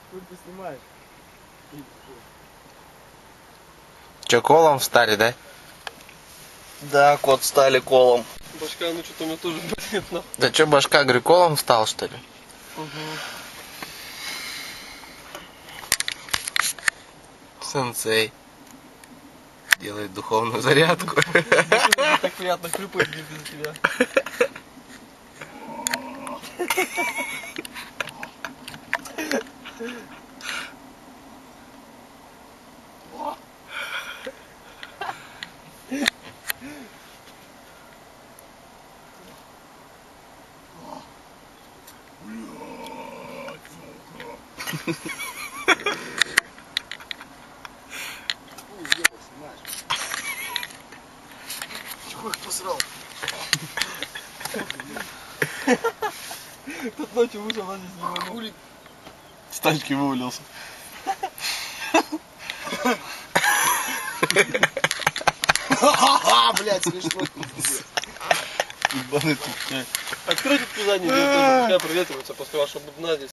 Сколько снимаешь? Че, колом встали, да? Да, кот стали колом. Башка, ну что-то у меня тоже болит, нахуй. Да че, башка, говорю, колом встал, что ли? Сенсей делает духовную зарядку. Так приятно хлюпать без тебя. Чего их посрал? Тут ночью вышел, она здесь не Хули? с тачки вывалился. Блять, смешно. Откройте туда, не пускай проветривается после вашего бубна здесь.